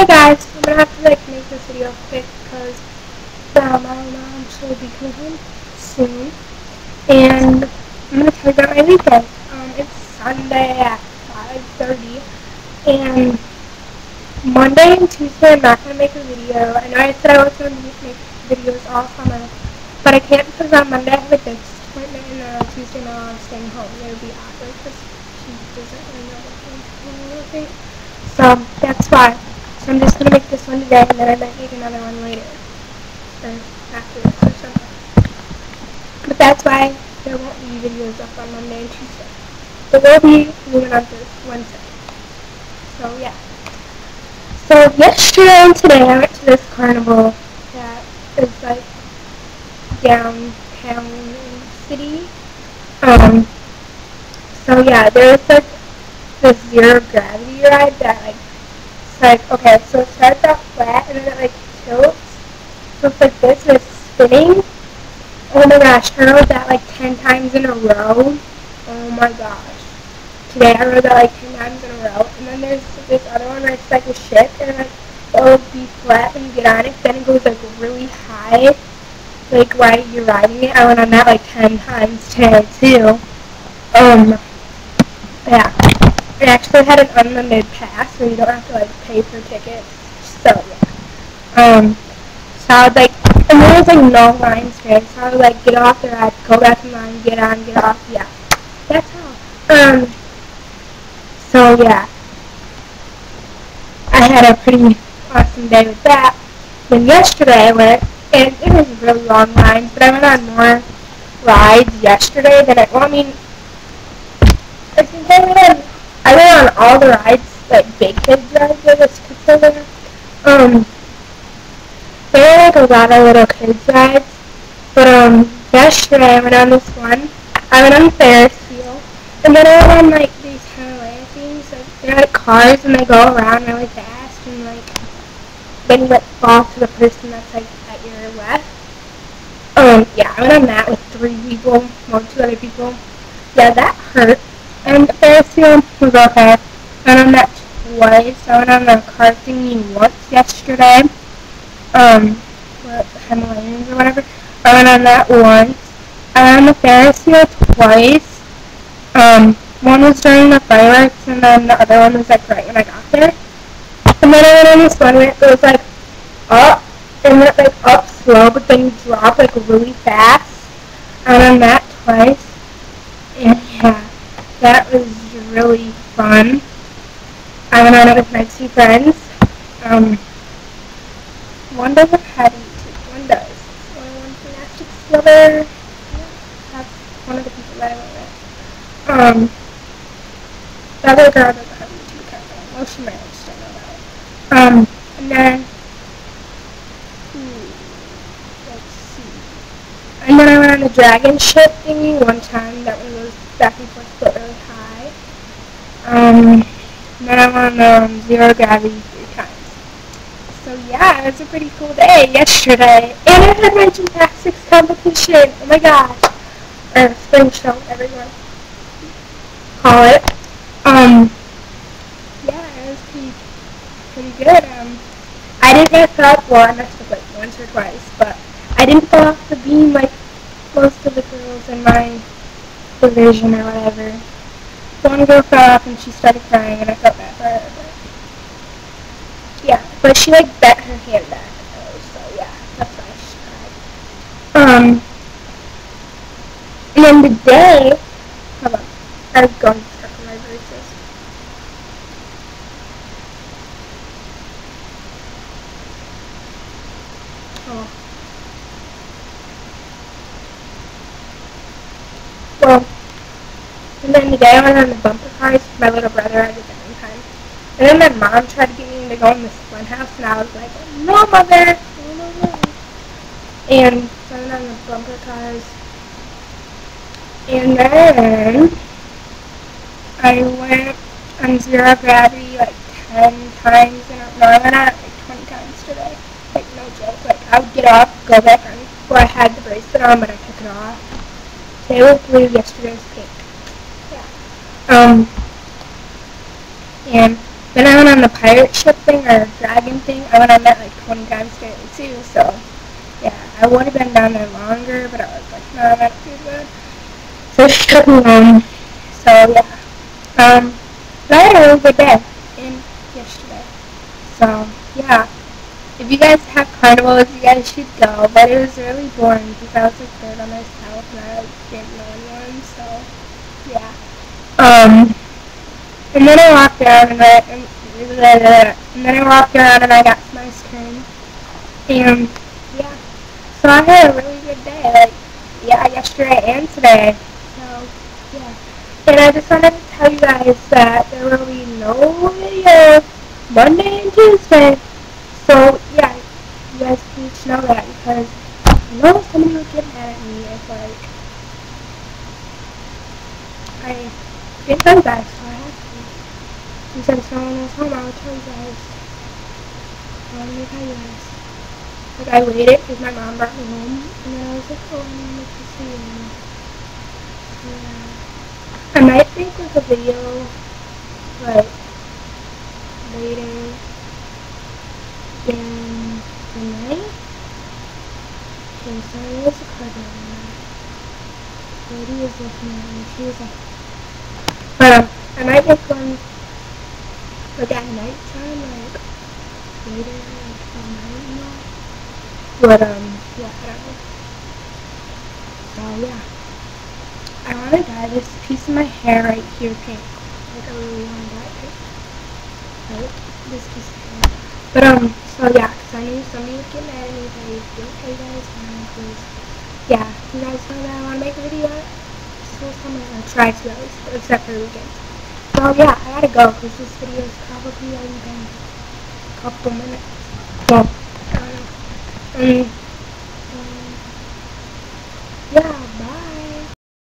Hey guys, I'm gonna have to make this video quick because my mom should be coming home soon, and I'm gonna tell you about my weekend. It's Sunday at 5:30, and Monday and Tuesday I'm not gonna make a video. I know I said I was gonna make videos all summer, but I can't because on Monday I have a dentist appointment, and Tuesday my mom's staying home. It would be awkward because she doesn't really know what's going on. So that's why. So I'm just going to make this one today, and then I might make another one later. Or after this or something. But that's why there won't be videos up on Monday and Tuesday. There will be moving on Thursday, Wednesday. So yeah. So yesterday and today I went to this carnival that is like downtown in the city. So yeah, there was like this zero gravity ride that okay, so it starts out flat and then it tilts. So it's like this and it's spinning. Oh my gosh, I rode that 10 times in a row. Oh my gosh. Today I rode that 10 times in a row. And then there's this other one where it's like a ship and it'll be flat when you get on it. Then it goes really high, while you're riding it. I went on that 10 times today too. Yeah. I actually had an unlimited pass, so you don't have to pay for tickets. So yeah. So I would and there was no lines today. So I would get off the ride, go back in line, get on, get off. Yeah, that's how. So yeah, I had a pretty awesome day with that. Then yesterday I went, and it was really long lines, but I went on more rides yesterday than I think I went on all the rides, big kids rides, I guess you could say there. There were a lot of little kids rides, but yesterday I went on this one. I went on the Ferris wheel, and then I went on these kind of land things. They're cars, and they go around really fast, and then you fall to the person that's at your left. Yeah, I went on that with 3 people, two other people. Yeah, that hurt. And the Ferris wheel was okay. I went on that twice. I went on the car thingy once yesterday. Himalayas or whatever. I went on that once. I went on the Ferris wheel twice. One was during the fireworks, and then the other one was right when I got there. And then I went on this one where it goes up, and went up slow, but then you drop really fast. I went on that twice. And yeah, that was really fun. I went on it with my 2 friends. One doesn't have YouTube, one does. One's gymnastics, the other, that's one of the people that I went with. The other girl doesn't have YouTube account. Well, she might, I just don't know about it. And then, let's see. And then I went on the dragon ship thingy one time. That one goes back and forth, but really high. And then I went on zero gravity 3 times. So yeah, it was a pretty cool day yesterday. And I had my gymnastics competition. Oh my gosh. Or spring show, whatever you want to call it. Yeah, it was pretty good. I didn't mess up. Well, I messed up once or twice, but I didn't fall off the beam like most of the girls in my division or whatever. One girl fell off and she started crying, and I felt bad for her. Yeah, but she bent her hand back, so yeah, that's why she cried. And then today, hold on, I was going to circle my braces. Oh. Well, and then today I went on the bumper cars with my little brother at the same time. And then my mom tried to get me to go in this fun house, and I was like, no, mother, no. And so I went on the bumper cars. And then I went on zero gravity 10 times in a row. No, I went on it 20 times today. No joke. I would get off, go back on. Well, I had the bracelet on, but I took it off. Today was blue, yesterday was pink. Yeah. And Then I went on the pirate ship thing or dragon thing. I went on that like 20 times straight too. So yeah, I would have been down there longer, but I was like, no, I'm not too good. So she took me home. So yeah, but I had a really good day in yesterday. So yeah, if you guys have carnivals, you guys should go. But it was really boring because I was like third on myself and I like, didn't know anyone. So yeah. And then I walked around and I got some ice cream. And yeah, so I had a really good day. Like yeah, yesterday and today. So yeah. And I just wanted to tell you guys that there will be no video Monday and Tuesday. So yeah, you guys need to know that because I know somebody would get mad at me if like I didn't tell you guys, so I have to. Since no one was home, I would tell you guys. I wanted to tell you guys. Like I waited because my mom brought me home, and then I was like, oh, I'm gonna make this video. Yeah. I might make like a video like later in the night. Okay, sorry, there's a car driving by. Lady is looking at me. She was like, I might make one like at night time, like later, like all night, you know. But yeah, I don't know. So yeah, I want to dye this piece of my hair right here pink. Like I really want to dye it pink. Like this piece of hair. But so yeah, because I knew somebody would get mad at me if I didn't tell you guys. Because yeah, you guys know that I want to make a video. So I'm gonna try to at least, except for the weekends. So yeah, I gotta go because this video is probably already been a couple minutes. Well, I don't know.